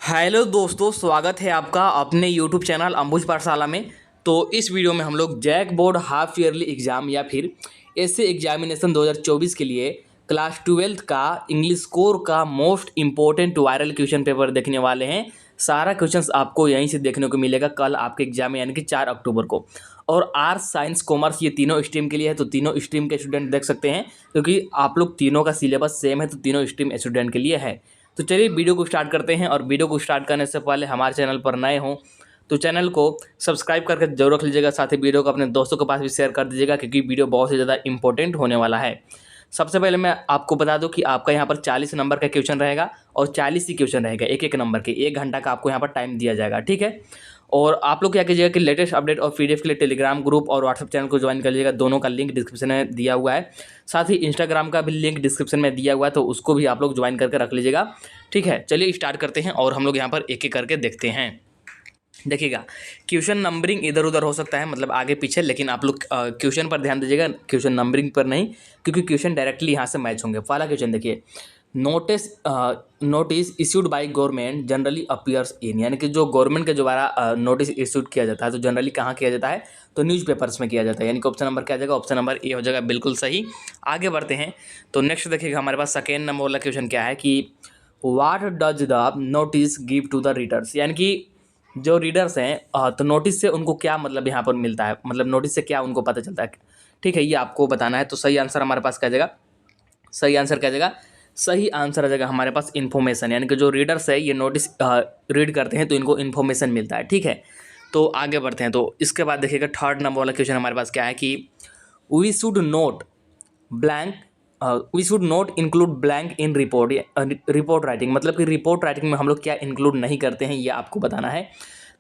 Hello दोस्तों, स्वागत है आपका अपने यूट्यूब चैनल अंबुज पाठशाला में। तो इस वीडियो में हम लोग JAC board half yearly exam या फिर एसए एग्जामिनेशन 2024 के लिए क्लास 12th का इंग्लिश कोर का most important viral question paper देखने वाले हैं। सारा क्वेश्चंस आपको यहीं से देखने को मिलेगा कल आपके एग्जाम में, यानी कि 4 अक्टूबर को। और आर्ट्स, साइंस, कॉमर्स ये तीनों स्ट्रीम के लिए है, तो तीनों स्ट्रीम के स्टूडेंट देख सकते हैं क्योंकि आप लोग तीनों का सिलेबस सेम है, तो तीनों स्ट्रीम स्टूडेंट के लिए है। तो चलिए वीडियो को स्टार्ट करते हैं। और वीडियो को स्टार्ट करने से पहले हमारे चैनल पर नए हों तो चैनल को सब्सक्राइब करके जरूर रख लीजिएगा, साथ ही वीडियो को अपने दोस्तों के पास भी शेयर कर दीजिएगा क्योंकि वीडियो बहुत ही ज़्यादा इंपॉर्टेंट होने वाला है। सबसे पहले मैं आपको बता दूं कि आपका यहाँ पर 40 नंबर का क्वेश्चन रहेगा और 40 ही क्वेश्चन रहेगा, एक एक नंबर के। 1 घंटा का आपको यहाँ पर टाइम दिया जाएगा, ठीक है। और आप लोग क्या कीजिएगा कि लेटेस्ट अपडेट और पीडीएफ के लिए टेलीग्राम ग्रुप और व्हाट्सएप चैनल को ज्वाइन कर लीजिएगा। दोनों का लिंक डिस्क्रिप्शन में दिया हुआ है, साथ ही इंस्टाग्राम का भी लिंक डिस्क्रिप्शन में दिया हुआ है, तो उसको भी आप लोग ज्वाइन करके रख लीजिएगा, ठीक है। चलिए स्टार्ट करते हैं और हम लोग यहाँ पर एक एक करके देखते हैं। देखिएगा, क्वेश्चन नंबरिंग इधर उधर हो सकता है, मतलब आगे पीछे, लेकिन आप लोग क्वेश्चन पर ध्यान दीजिएगा, क्वेश्चन नंबरिंग पर नहीं, क्योंकि क्वेश्चन डायरेक्टली यहाँ से मैच होंगे। पहला क्वेश्चन देखिए, notice issued by government generally appears इन, यानी कि जो गवर्नमेंट के द्वारा नोटिस इश्यूड किया जाता है तो जनरली कहाँ किया जाता है, तो न्यूज़पेपर्स में किया जाता है। यानी कि ऑप्शन नंबर क्या आ जाएगा, ऑप्शन नंबर ए हो जाएगा, बिल्कुल सही। आगे बढ़ते हैं तो नेक्स्ट देखिएगा, हमारे पास सेकेंड नंबर वाला क्वेश्चन क्या है कि what does the notice give to the readers, यानी कि जो रीडर्स हैं तो नोटिस से उनको क्या मतलब यहाँ पर मिलता है, मतलब नोटिस से क्या उनको पता चलता है, ठीक है, ये आपको बताना है। तो सही आंसर हमारे पास क्या जाएगा, सही आंसर क्या जाएगा, सही आंसर आ जाएगा हमारे पास इन्फॉर्मेशन, यानी कि जो रीडर्स है ये नोटिस रीड करते हैं तो इनको इन्फॉर्मेशन मिलता है, ठीक है। तो आगे बढ़ते हैं तो इसके बाद देखिएगा, थर्ड नंबर वाला क्वेश्चन हमारे पास क्या है कि we should note blank, we should not include blank in report writing, मतलब कि रिपोर्ट राइटिंग में हम लोग क्या इंक्लूड नहीं करते हैं, ये आपको बताना है।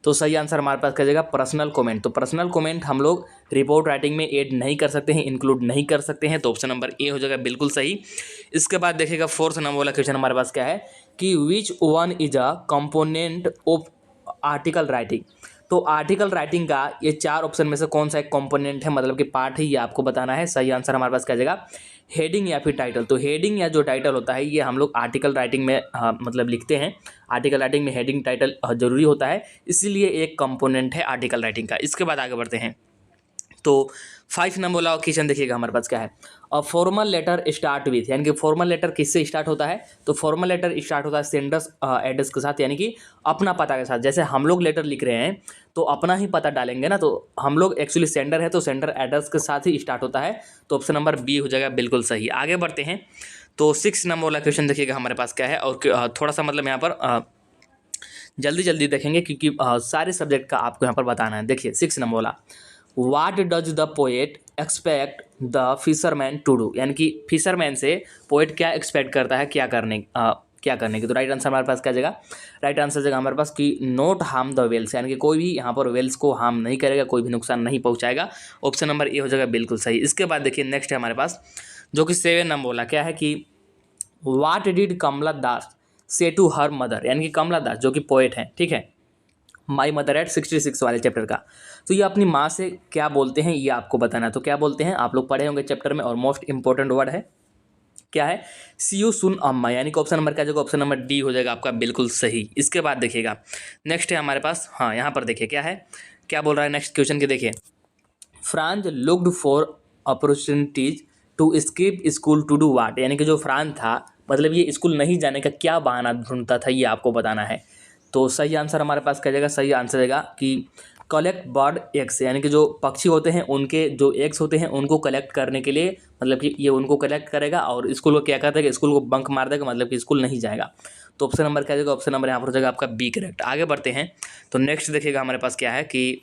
तो सही आंसर हमारे पास क्या जाएगा, पर्सनल कमेंट। तो पर्सनल कमेंट हम लोग रिपोर्ट राइटिंग में ऐड नहीं कर सकते हैं, इंक्लूड नहीं कर सकते हैं, तो ऑप्शन नंबर ए हो जाएगा, बिल्कुल सही। इसके बाद देखिएगा, फोर्थ नंबर वाला क्वेश्चन हमारे पास क्या है कि which one is a component of article writing. तो आर्टिकल राइटिंग का ये 4 ऑप्शन में से कौन सा एक कंपोनेंट है, मतलब कि पार्ट है, ये आपको बताना है। सही आंसर हमारे पास क्या जाएगा, हेडिंग या फिर टाइटल। तो हेडिंग या जो टाइटल होता है ये हम लोग आर्टिकल राइटिंग में मतलब लिखते हैं। आर्टिकल राइटिंग में हेडिंग टाइटल जरूरी होता है, इसीलिए एक कंपोनेंट है आर्टिकल राइटिंग का। इसके बाद आगे बढ़ते हैं तो 5 नंबर वाला क्वेश्चन देखिएगा, हमारे पास क्या है, a formal letter start with, यानी कि फॉर्मल लेटर किससे स्टार्ट होता है, तो फॉर्मल लेटर स्टार्ट होता है सेंडर्स एड्रेस के साथ, यानी कि अपना पता के साथ। जैसे हम लोग लेटर लिख रहे हैं तो अपना ही पता डालेंगे ना, तो हम लोग एक्चुअली सेंडर है तो सेंडर एड्रेस के साथ ही स्टार्ट होता है, तो ऑप्शन नंबर बी हो जाएगा, बिल्कुल सही। आगे बढ़ते हैं तो 6 नंबर वाला क्वेश्चन देखिएगा हमारे पास क्या है, और थोड़ा सा मतलब यहाँ पर जल्दी जल्दी देखेंगे क्योंकि सारे सब्जेक्ट का आपको यहाँ पर बताना है। देखिए 6 नंबर वाला, what does the poet expect the fisherman to do, यानी कि फिशरमैन से पोएट क्या एक्सपेक्ट करता है, क्या करने की। तो राइट आंसर हमारे पास क्या जाएगा, राइट आंसर जाएगा हमारे पास कि नोट हार्म द वेल्स, यानी कि कोई भी यहाँ पर वेल्स को हार्म नहीं करेगा, कोई भी नुकसान नहीं पहुँचाएगा। ऑप्शन नंबर ए हो जाएगा, बिल्कुल सही। इसके बाद देखिए नेक्स्ट है हमारे पास जो कि 7 नंबर वाला क्या है कि वाट डिड कमला दास से टू हर मदर, यानी कि कमला दास जो कि पोएट हैं, ठीक है, माई मदर एट 66 वाले चैप्टर का। तो ये अपनी माँ से क्या बोलते हैं ये आपको बताना है। तो क्या बोलते हैं, आप लोग पढ़े होंगे चैप्टर में, और मोस्ट इंपॉर्टेंट वर्ड है, क्या है, सी यू सुन अम्मा, यानी कि ऑप्शन नंबर क्या जाएगा, ऑप्शन नंबर डी हो जाएगा आपका, बिल्कुल सही। इसके बाद देखिएगा नेक्स्ट है हमारे पास, हाँ यहाँ पर देखिए क्या है, क्या बोल रहा है नेक्स्ट क्वेश्चन के, देखिए Franz looked for opportunities to skip school to do what, यानी कि जो फ्रांज था मतलब ये स्कूल नहीं जाने का क्या बहाना ढूंढता था, ये आपको बताना है। तो सही आंसर हमारे पास क्या जाएगा, सही आंसर जाएगा कि कलेक्ट बर्ड एग्स, यानी कि जो पक्षी होते हैं उनके जो एग्स होते हैं उनको कलेक्ट करने के लिए, मतलब कि ये उनको कलेक्ट करेगा और स्कूल को क्या करता है कि स्कूल को बंक मार देगा, मतलब कि स्कूल नहीं जाएगा। तो ऑप्शन नंबर क्या जाएगा, ऑप्शन नंबर यहाँ पर हो जाएगा आपका बी करेक्ट। आगे बढ़ते हैं तो नेक्स्ट देखिएगा हमारे पास क्या है कि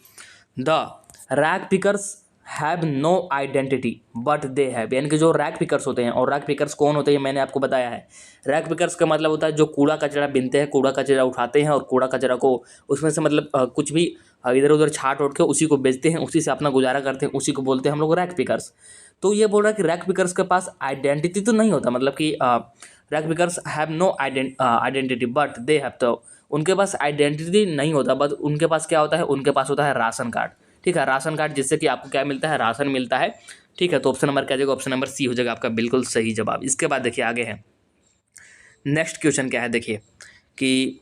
the rag pickers have no identity but they have, यानी कि जो रैग पिकर्स होते हैं, और रैग पिकर्स कौन होते हैं मैंने आपको बताया है। रैग पिकर्स का मतलब होता है जो कूड़ा कचरा बीनते हैं, कूड़ा कचरा उठाते हैं और कूड़ा कचरा को उसमें से मतलब कुछ भी इधर उधर छाट उठ के उसी को बेचते हैं, उसी से अपना गुजारा करते हैं, उसी को बोलते हैं हम लोग रैग पिकर्स। तो ये बोल रहा है कि रैग पिकर्स के पास आइडेंटिटी तो नहीं होता, मतलब कि rag pickers have no identity but they have, तो उनके पास आइडेंटिटी नहीं होता, बट उनके पास क्या होता है, उनके पास होता है राशन कार्ड, ठीक है, राशन कार्ड, जिससे कि आपको क्या मिलता है, राशन मिलता है, ठीक है। तो ऑप्शन नंबर क्या जाएगा, ऑप्शन नंबर सी हो जाएगा आपका, बिल्कुल सही जवाब। इसके बाद देखिए आगे है नेक्स्ट क्वेश्चन क्या है, देखिए कि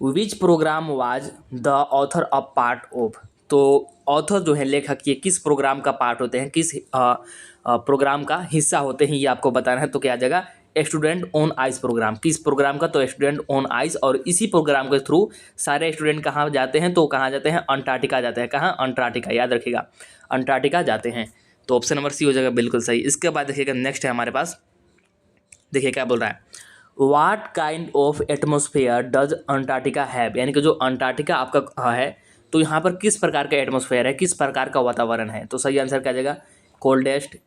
विच programme was the author of part of. तो ऑथर जो है, लेखक, ये किस प्रोग्राम का पार्ट होते हैं, किस प्रोग्राम का हिस्सा होते हैं, ये आपको बताना है। तो क्या आ जाएगा, स्टूडेंट ऑन आइस प्रोग्राम। किस प्रोग्राम का, तो स्टूडेंट ऑन आइस। और इसी प्रोग्राम के थ्रू सारे स्टूडेंट कहाँ जाते हैं, तो कहाँ जाते हैं, अंटार्कटिका जाते हैं। कहाँ, अंटार्कटिका, याद रखिएगा, अंटार्कटिका जाते हैं। तो ऑप्शन नंबर सी हो जाएगा बिल्कुल सही। इसके बाद देखिएगा नेक्स्ट है हमारे पास, देखिए क्या बोल रहा है, what kind of atmosphere does Antarctica have. यानी कि जो अंटार्कटिका आपका है, तो यहाँ पर किस प्रकार का एटमोसफेयर है, किस प्रकार का वातावरण है। तो सही आंसर क्या जाएगा, कोल्डेस्ट,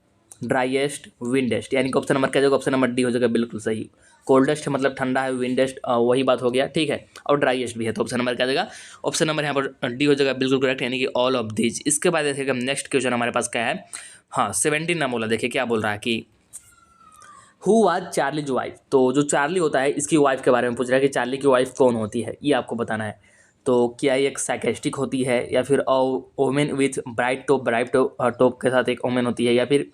ड्राइएस्ट, विंडेस्ट। यानी कि ऑप्शन नंबर क्या जाएगा, ऑप्शन नंबर डी हो जाएगा बिल्कुल सही। कोल्डेस्ट मतलब ठंडा है, विंडेस्ट वही बात हो गया, ठीक है, और ड्राइएस्ट भी है। तो ऑप्शन नंबर क्या जाएगा, ऑप्शन नंबर यहाँ पर डी हो जाएगा बिल्कुल करेक्ट, यानी कि ऑल ऑफ दीज। इसके बाद देखिएगा नेक्स्ट क्वेश्चन हमारे पास क्या है, हाँ 17 ना बोला, देखिए क्या बोल रहा है कि हु वाज चार्लीज वाइफ। तो जो चार्ली होता है, इसकी वाइफ के बारे में पूछ रहा है कि चार्ली की वाइफ कौन होती है, ये आपको बताना है। तो क्या ये एक साइकेस्टिक होती है, या फिर वोमेन विथ ब्राइट टॉप के साथ एक वोमेन होती है, या फिर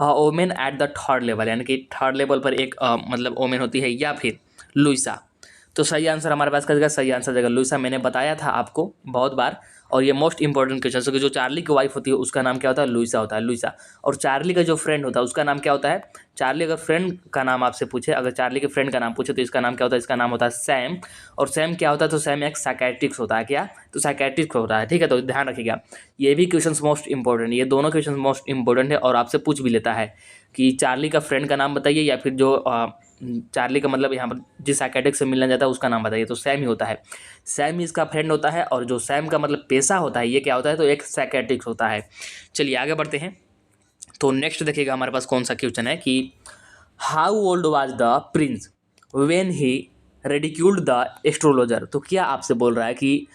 women at the third level, यानी कि थर्ड लेवल पर एक मतलब वोमेन होती है, या फिर लुइसा। तो सही आंसर हमारे पास क्या, सही आंसर जाएगा लुइसा। मैंने बताया था आपको बहुत बार, और ये मोस्ट इंपॉर्टेंट क्वेश्चन है कि जो चार्ली की वाइफ होती है उसका नाम क्या होता है, लुइसा होता है, लुइसा। और चार्ली का जो फ्रेंड होता है उसका नाम क्या होता है, चार्ली अगर फ्रेंड का नाम आपसे पूछे, अगर चार्ली के फ्रेंड का नाम पूछे, तो इसका नाम क्या होता है, इसका नाम होता है सैम। और सैम क्या होता है, तो सैम एक साइकेट्रिक्स होता है। क्या, तो साइकेट्रिक्स होता है, ठीक है। तो ध्यान रखिएगा, ये भी क्वेश्चन मोस्ट इंपॉर्टेंट, ये दोनों क्वेश्चन मोस्ट इंपॉर्टेंट है। और आपसे पूछ भी लेता है कि चार्ली का फ्रेंड का नाम बताइए, या फिर जो चार्ली का मतलब यहाँ पर जिस साइकेट्रिक से मिलने जाता है उसका नाम बताइए। तो सैम ही होता है, सैम इसका फ्रेंड होता है। और जो सैम का मतलब पेशा होता है, ये क्या होता है, तो एक साइकेट्रिक्स होता है। चलिए आगे बढ़ते हैं। तो नेक्स्ट देखिएगा हमारे पास कौन सा क्वेश्चन है कि how old was the prince when he ridiculed the astrologer. तो क्या आपसे बोल रहा है कि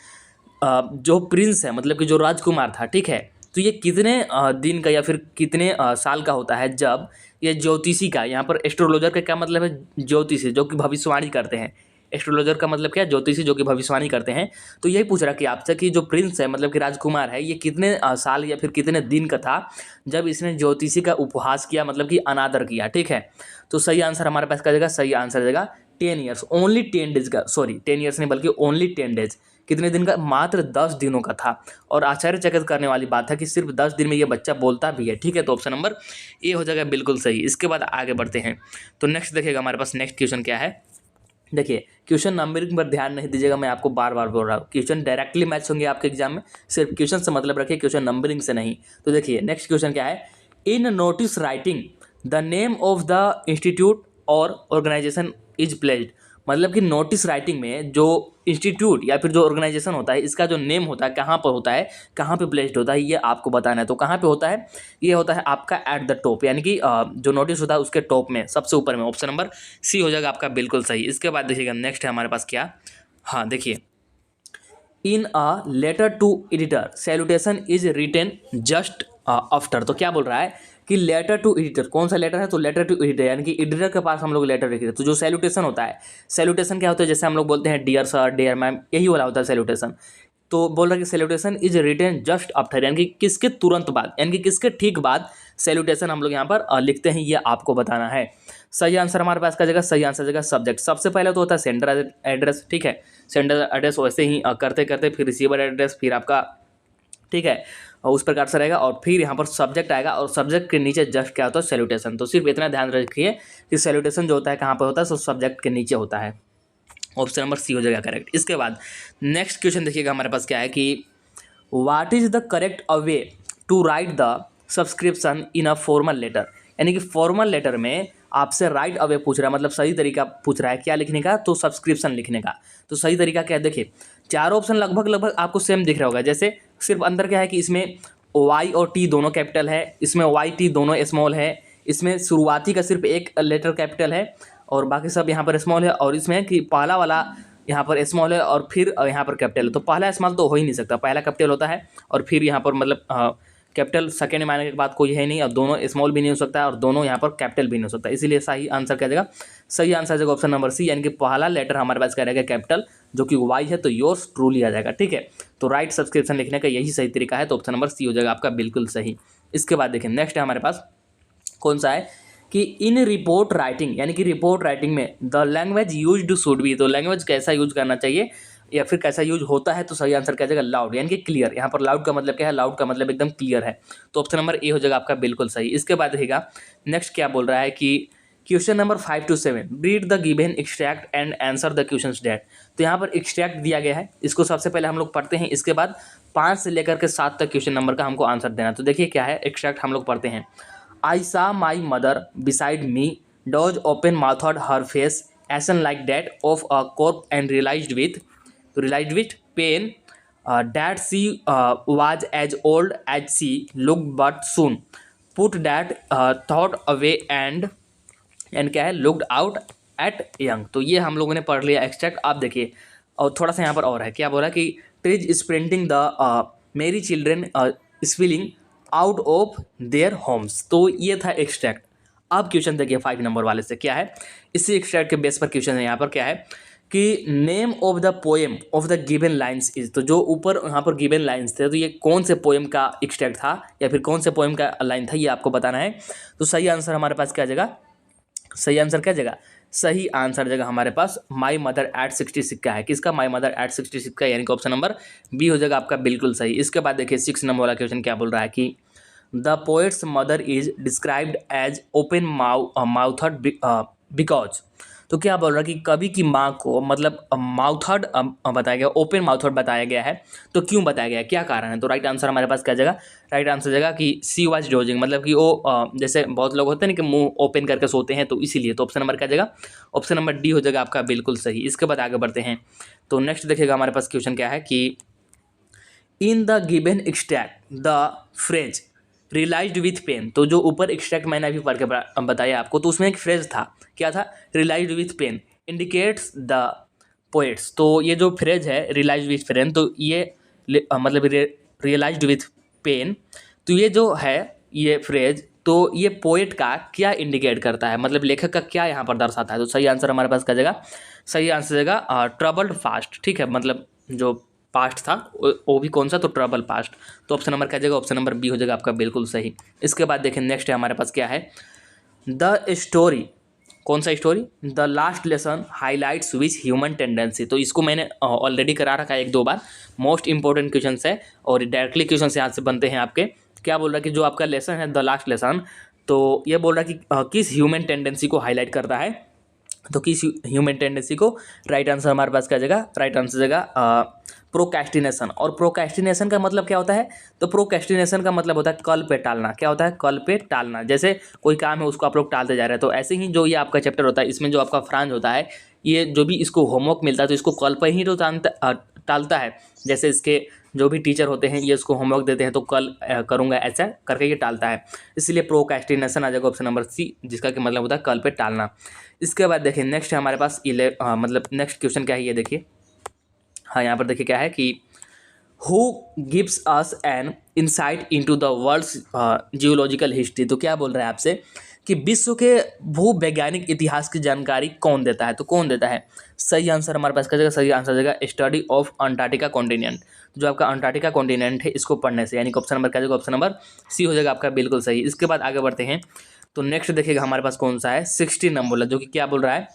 जो प्रिंस है, मतलब कि जो राजकुमार था, ठीक है, तो ये कितने दिन का या फिर कितने साल का होता है जब ये ज्योतिषी का, यहाँ पर एस्ट्रोलॉजर का क्या मतलब है, ज्योतिषी जो कि भविष्यवाणी करते हैं। एस्ट्रोलॉजर का मतलब क्या, ज्योतिषी जो कि भविष्यवाणी करते हैं। तो यही पूछ रहा कि आपसे कि जो प्रिंस है, मतलब कि राजकुमार है, ये कितने साल या फिर कितने दिन का था जब इसने ज्योतिषी का उपहास किया, मतलब कि अनादर किया, ठीक है। तो सही आंसर हमारे पास क्या जाएगा, सही आंसर जाएगा 10 ईयर्स, ओनली 10 डेज का, सॉरी 10 ईयर्स नहीं बल्कि ओनली 10 डेज। कितने दिन का, मात्र 10 दिनों का था। और आश्चर्यचकित करने वाली बात है कि सिर्फ 10 दिन में ये बच्चा बोलता भी है, ठीक है। तो ऑप्शन नंबर ए हो जाएगा बिल्कुल सही। इसके बाद आगे बढ़ते हैं। तो नेक्स्ट देखिएगा हमारे पास नेक्स्ट क्वेश्चन क्या है। देखिए क्वेश्चन नंबरिंग पर ध्यान नहीं दीजिएगा, मैं आपको बार बार बोल रहा हूँ, क्वेश्चन डायरेक्टली मैच होंगे आपके एग्जाम में, सिर्फ क्वेश्चन से मतलब रखिए, क्वेश्चन नंबरिंग से नहीं। तो देखिए नेक्स्ट क्वेश्चन क्या है, इन notice writing the name of the institute और ऑर्गेनाइजेशन इज प्लेस्ड। मतलब कि नोटिस राइटिंग में जो इंस्टीट्यूट या फिर जो ऑर्गेनाइजेशन होता है, इसका जो नेम होता है कहाँ पर होता है, कहाँ पे प्लेस्ड होता है, ये आपको बताना है। तो कहाँ पे होता है, ये होता है आपका एट द टॉप, यानी कि जो नोटिस होता है उसके टॉप में, सबसे ऊपर में। ऑप्शन नंबर सी हो जाएगा आपका बिल्कुल सही। इसके बाद देखिएगा नेक्स्ट है हमारे पास क्या, हाँ देखिए, in a letter to editor salutation is written just after. तो क्या बोल रहा है कि लेटर टू एडिटर, कौन सा लेटर है, तो लेटर टू एडिटर, यानी कि एडिटर के पास हम लोग लेटर लिखते हैं। तो जो सैल्यूटेशन होता है, सैल्यूटेशन क्या होता है, जैसे हम लोग बोलते हैं डियर सर, डियर मैम, यही वाला होता है सैल्यूटेशन। तो बोल रहा है कि salutation is written just after, यानी कि किसके तुरंत बाद, यानी कि किसके ठीक बाद सैल्यूटेशन हम लोग यहाँ पर लिखते हैं, ये आपको बताना है। सही आंसर हमारे पास का जगह, सही आंसर जगह सब्जेक्ट। सबसे पहले तो होता है सेंडर एड्रेस, ठीक है, सेंडर एड्रेस, वैसे ही करते करते फिर रिसीवर एड्रेस, फिर आपका, ठीक है, और उस प्रकार से रहेगा। और फिर यहाँ पर सब्जेक्ट आएगा, और सब्जेक्ट के नीचे जस्ट क्या होता है, सैल्यूटेशन। तो सिर्फ इतना ध्यान रखिए कि सैल्यूटेशन जो होता है कहाँ पर होता है, तो सब्जेक्ट के नीचे होता है। ऑप्शन नंबर सी हो जाएगा करेक्ट। इसके बाद नेक्स्ट क्वेश्चन देखिएगा हमारे पास क्या है कि what is the correct way to write the subscription in a formal letter. यानी कि फॉर्मल लेटर में आपसे राइट अवे पूछ रहा है, मतलब सही तरीका पूछ रहा है क्या लिखने का, तो सब्सक्रिप्शन लिखने का। तो सही तरीका क्या है, देखिए चार ऑप्शन लगभग आपको सेम दिख रहा होगा। जैसे सिर्फ अंदर क्या है कि इसमें वाई और टी दोनों कैपिटल है, इसमें वाई टी दोनों स्मॉल है, इसमें शुरुआती का सिर्फ एक लेटर कैपिटल है और बाकी सब यहाँ पर स्मॉल है, और इसमें कि पहला वाला यहाँ पर स्मॉल है और फिर यहाँ पर कैपिटल है। तो पहला स्मॉल तो हो ही नहीं सकता, पहला कैपिटल होता है और फिर यहाँ पर मतलब कैपिटल सेकेंड में आने के बाद कोई है नहीं, और दोनों स्मॉल भी नहीं हो सकता और दोनों यहाँ पर कैपिटल भी नहीं हो सकता। इसीलिए सही आंसर क्या जाएगा, सही आंसर जाएगा ऑप्शन नंबर सी, यानी कि पहला लेटर हमारे पास क्या रहेगा, कैपिटल, जो कि वाई है, तो योर्स ट्रूली आ जाएगा। ठीक है, तो राइट सब्सक्रिप्शन लिखने का यही सही तरीका है, तो ऑप्शन नंबर सी हो जाएगा आपका बिल्कुल सही। इसके बाद देखिए नेक्स्ट है हमारे पास कौन सा है कि इन रिपोर्ट राइटिंग, यानी कि रिपोर्ट राइटिंग में the language used should be, तो लैंग्वेज कैसा यूज करना चाहिए, या फिर कैसा यूज होता है, तो सही आंसर क्या आ जाएगा लाउड, यानी कि क्लियर। यहाँ पर लाउड का मतलब क्या है, लाउड का मतलब एकदम क्लियर है, तो ऑप्शन नंबर ए हो जाएगा आपका बिल्कुल सही। इसके बाद रहेगा नेक्स्ट क्या बोल रहा है कि question number 5 to 7 read the given extract and answer the questions that. तो यहाँ पर एक्सट्रैक्ट दिया गया है, इसको सबसे पहले हम लोग पढ़ते हैं, इसके बाद 5 से लेकर के 7 तक क्वेश्चन नंबर का हमको आंसर देना। तो देखिए क्या है एक्सट्रैक्ट, हम लोग पढ़ते हैं। I saw my mother beside me, doze open mouthed her face ashen like that of a corpse and realized with pain that she was as old as she looked, but soon put that thought away and क्या है looked out at young। तो ये हम लोगों ने पढ़ लिया extract. आप देखिए और थोड़ा सा यहाँ पर और है, क्या बोला कि ट्रीज स्प्रिंटिंग द मेरी children spilling out of their homes. तो ये था एक्सट्रैक्ट। अब क्वेश्चन देखिए 5 नंबर वाले से क्या है, इसी एक्सट्रैक्ट के बेस पर क्वेश्चन है। यहाँ पर क्या है कि name of the poem of the given lines is. तो जो ऊपर यहाँ पर गिवन लाइन्स थे, तो ये कौन से पोएम का एक्सट्रैक्ट था या फिर कौन से पोएम का लाइन था, ये आपको बताना है। तो सही आंसर हमारे पास क्या जगह, सही आंसर क्या जगह, सही आंसर जगह हमारे पास माई मदर एट 66 का है। किसका, माई मदर एट 66 का, यानी कि ऑप्शन नंबर बी हो जाएगा आपका बिल्कुल सही। इसके बाद देखिए 6 नंबर वाला क्वेश्चन क्या बोल रहा है कि the poet's mother is described as open mouthed because. तो क्या बोल रहा है कि कवि की माँ को मतलब माउथड बताया गया, ओपन माउथड बताया गया है, तो क्यों बताया गया है, क्या कारण है। तो राइट आंसर हमारे पास क्या जगह, राइट आंसर जगह कि सी वाज डोजिंग, मतलब कि वो जैसे बहुत लोग होते हैं ना कि मुंह ओपन करके सोते हैं, तो इसीलिए। तो ऑप्शन नंबर क्या जगह, ऑप्शन नंबर डी हो जाएगा आपका बिल्कुल सही। इसके बाद आगे बढ़ते हैं। तो नेक्स्ट देखिएगा हमारे पास क्वेश्चन क्या है कि in the given extract the phrase realised with pain. तो जो ऊपर एक्सट्रैक्ट मैंने अभी पढ़ के बताया आपको, तो उसमें एक फ्रेज था, क्या था, realised with pain indicates the poet's. तो ये जो फ्रेज है रियलाइज्ड विथ पेन, तो ये मतलब रियलाइज्ड विथ पेन, तो ये जो है ये फ्रेज, तो ये पोएट का क्या इंडिकेट करता है, मतलब लेखक का क्या यहाँ पर दर्शाता है। तो सही आंसर हमारे पास क्या जगह, सही आंसर जगह ट्रबल्ड पास्ट, ठीक है, मतलब जो पास्ट था वो भी कौन सा, तो ट्रबल पास्ट। तो ऑप्शन नंबर क्या जाएगा, ऑप्शन नंबर बी हो जाएगा आपका बिल्कुल सही। इसके बाद देखें नेक्स्ट है हमारे पास क्या है, द स्टोरी, कौन सा story, the last lesson highlights which human tendency. तो इसको मैंने ऑलरेडी करा रखा है 1-2 बार, मोस्ट इंपॉर्टेंट क्वेश्चन है और डायरेक्टली क्वेश्चन यहाँ से बनते हैं आपके। क्या बोल रहा है कि जो आपका लेसन है द लास्ट लेसन, तो ये बोल रहा है कि किस ह्यूमन टेंडेंसी को हाईलाइट करता है, तो किस ह्यूमन टेंडेंसी को। राइट आंसर हमारे पास क्या जगह, राइट आंसर जगह प्रोक्रेस्टिनेशन। और प्रोक्रेस्टिनेशन का मतलब क्या होता है, तो प्रोक्रेस्टिनेशन का मतलब होता है कल पे टालना। क्या होता है, कल पे टालना। जैसे कोई काम है उसको आप लोग टालते जा रहे हैं, तो ऐसे ही जो ये आपका चैप्टर होता है, इसमें जो आपका फ्रांच होता है, ये जो भी इसको होमवर्क मिलता है तो इसको कल पर ही तो टालता है। जैसे इसके जो भी टीचर होते हैं ये इसको होमवर्क देते हैं तो कल करूँगा ऐसा करके ये टालता है, इसलिए प्रोक्रेस्टिनेशन आ जाएगा ऑप्शन नंबर सी, जिसका कि मतलब होता है कल पे टालना। इसके बाद देखिए नेक्स्ट है हमारे पास मतलब नेक्स्ट क्वेश्चन क्या है ये देखिए। हाँ, यहाँ पर देखिए क्या है कि who gives us an insight into the world's geological history. तो क्या बोल रहा है आपसे कि विश्व के भूवैज्ञानिक इतिहास की जानकारी कौन देता है, तो कौन देता है। सही आंसर हमारे पास क्या जगह, सही आंसर जगह स्टडी ऑफ अंटार्कटिका कॉन्टिनेंट। जो आपका अंटार्कटिका कॉन्टिनेंट है इसको पढ़ने से, यानी कि ऑप्शन नंबर क्या जगह, ऑप्शन नंबर सी हो जाएगा आपका बिल्कुल सही। इसके बाद आगे बढ़ते हैं। तो नेक्स्ट देखिएगा हमारे पास कौन सा है, 16 नंबर, जो कि क्या बोल रहा है,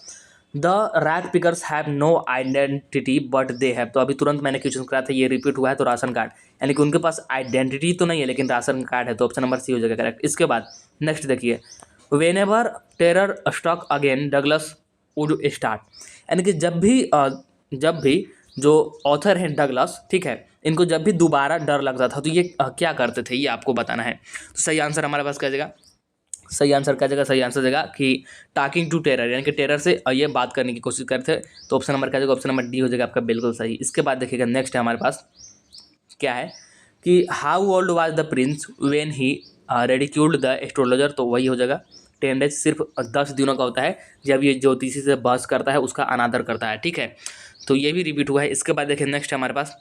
the rag pickers have no identity but they have. तो अभी तुरंत मैंने क्वेश्चन कराया था, ये रिपीट हुआ है, तो राशन कार्ड, यानी कि उनके पास आइडेंटिटी तो नहीं है लेकिन राशन कार्ड है, तो ऑप्शन नंबर सी हो जाएगा करेक्ट। इसके बाद नेक्स्ट देखिए, whenever terror struck again Douglas would start. यानी कि जब भी जो ऑथर हैं डगलस, ठीक है, इनको जब भी दोबारा डर लगता था तो ये क्या करते थे, ये आपको बताना है। तो सही आंसर हमारे पास क्या जगह, सही आंसर क्या जगह, सही आंसर जगह कि टॉकिंग टू टेरर, यानी कि टेरर से ये बात करने की कोशिश करते। तो ऑप्शन नंबर क्या जगह, ऑप्शन नंबर डी हो जाएगा आपका बिल्कुल सही। इसके बाद देखिएगा नेक्स्ट है हमारे पास क्या है कि how old was the prince when he ridiculed the astrologer. तो वही हो जाएगा 10 days, सिर्फ 10 दिनों का होता है जब ये ज्योतिषी से बहस करता है, उसका अनादर करता है, ठीक है। तो ये भी रिपीट हुआ है। इसके बाद देखिए नेक्स्ट हमारे पास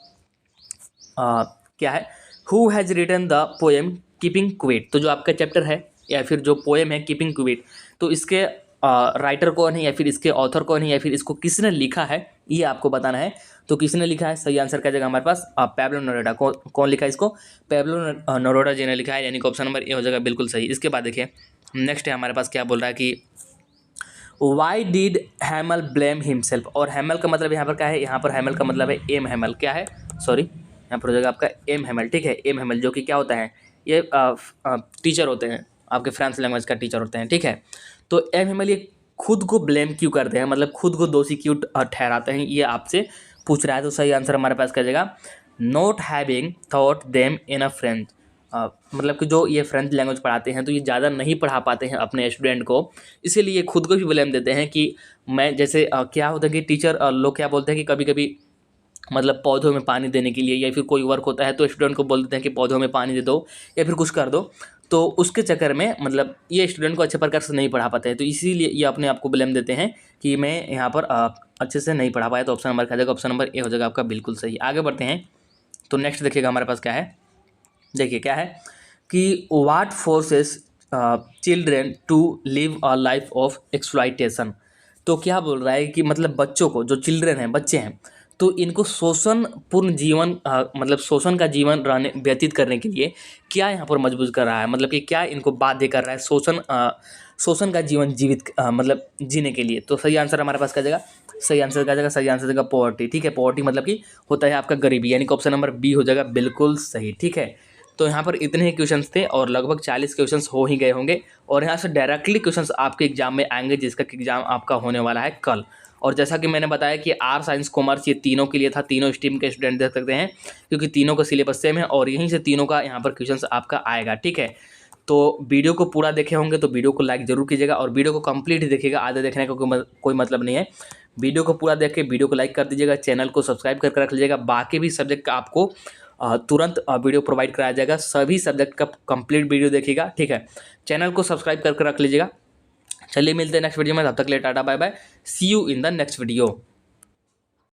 क्या है, who has written the poem keeping quiet. तो जो आपका चैप्टर है या फिर जो पोएम है कीपिंग क्विट, तो इसके राइटर कौन है या फिर इसके ऑथर कौन है या फिर इसको किसने लिखा है, ये आपको बताना है। तो किसने लिखा है, सही आंसर क्या जगह हमारे पास पैब्लो नेरुदा। कौन लिखा है इसको, पैब्लो नेरुदा जी ने लिखा है, यानी कि ऑप्शन नंबर ए हो जाएगा बिल्कुल सही। इसके बाद देखिए नेक्स्ट है हमारे पास क्या बोल रहा है कि वाई डिड हैमल ब्लेम हिमसेल्फ, और हैमल का मतलब यहाँ पर क्या है, यहाँ पर हैमल का मतलब है एम हैमल, क्या है, सॉरी यहाँ पर हो जाएगा आपका एम हैमल, ठीक है, एम हैमल जो कि क्या होता है, ये टीचर होते हैं, आपके फ्रेंच लैंग्वेज का टीचर होते हैं, ठीक है। तो एम हैमल ये खुद को ब्लेम क्यों करते हैं, मतलब खुद को दोषी क्यों ठहराते हैं, ये आपसे पूछ रहा है। तो सही आंसर हमारे पास क्या जाएगा, not having thought them in a French, मतलब कि जो ये फ्रेंच लैंग्वेज पढ़ाते हैं तो ये ज़्यादा नहीं पढ़ा पाते हैं अपने स्टूडेंट को, इसीलिए खुद को भी ब्लेम देते हैं कि मैं जैसे क्या होता है कि टीचर लोग क्या बोलते हैं कि कभी कभी मतलब पौधों में पानी देने के लिए या फिर कोई वर्क होता है तो स्टूडेंट को बोल देते हैं कि पौधों में पानी दे दो या फिर कुछ कर दो, तो उसके चक्कर में मतलब ये स्टूडेंट को अच्छे प्रकार से नहीं पढ़ा पाते हैं, तो इसीलिए ये अपने आप को ब्लेम देते हैं कि मैं यहाँ पर अच्छे से नहीं पढ़ा पाया। तो ऑप्शन नंबर क्या जाएगा, ऑप्शन नंबर ए हो जाएगा आपका बिल्कुल सही। आगे बढ़ते हैं, तो नेक्स्ट देखिएगा हमारे पास क्या है, देखिए क्या है कि what forces children to live a life of exploitation. तो क्या बोल रहा है कि मतलब बच्चों को, जो चिल्ड्रेन हैं, बच्चे हैं, तो इनको शोषण पूर्ण जीवन मतलब शोषण का जीवन रहने व्यतीत करने के लिए क्या यहाँ पर मजबूर कर रहा है, मतलब कि क्या इनको बाध्य कर रहा है शोषण का जीवन जीवित मतलब जीने के लिए। तो सही आंसर हमारे पास क्या जाएगा, सही आंसर क्या जाएगा, सही आंसर जाएगा पॉवर्टी, ठीक है। पॉवर्टी मतलब कि होता है आपका गरीबी, यानी कि ऑप्शन नंबर बी हो जाएगा बिल्कुल सही, ठीक है। तो यहाँ पर इतने ही क्वेश्चंस थे और लगभग 40 क्वेश्चंस हो ही गए होंगे, और यहाँ से डायरेक्टली क्वेश्चंस आपके एग्जाम में आएंगे, जिसका एग्जाम आपका होने वाला है कल। और जैसा कि मैंने बताया कि आर्ट साइंस कॉमर्स ये तीनों के लिए था, तीनों स्ट्रीम के स्टूडेंट देख सकते हैं, क्योंकि तीनों का सिलेबस सेम है और यहीं से तीनों का यहाँ पर क्वेश्चंस आपका आएगा, ठीक है। तो वीडियो को पूरा देखे होंगे तो वीडियो को लाइक जरूर कीजिएगा, और वीडियो को कंप्लीट ही देखिएगा, आधे देखने का कोई मतलब नहीं है। वीडियो को पूरा देख के वीडियो को लाइक कर दीजिएगा, चैनल को सब्सक्राइब करके रख लीजिएगा। बाकी भी सब्जेक्ट का आपको तुरंत वीडियो प्रोवाइड कराया जाएगा, सभी सब्जेक्ट का कंप्लीट वीडियो देखिएगा, ठीक है। चैनल को सब्सक्राइब करके रख लीजिएगा। चलिए मिलते हैं नेक्स्ट वीडियो में, तब तक के लिए tata bye bye, see you in the next video.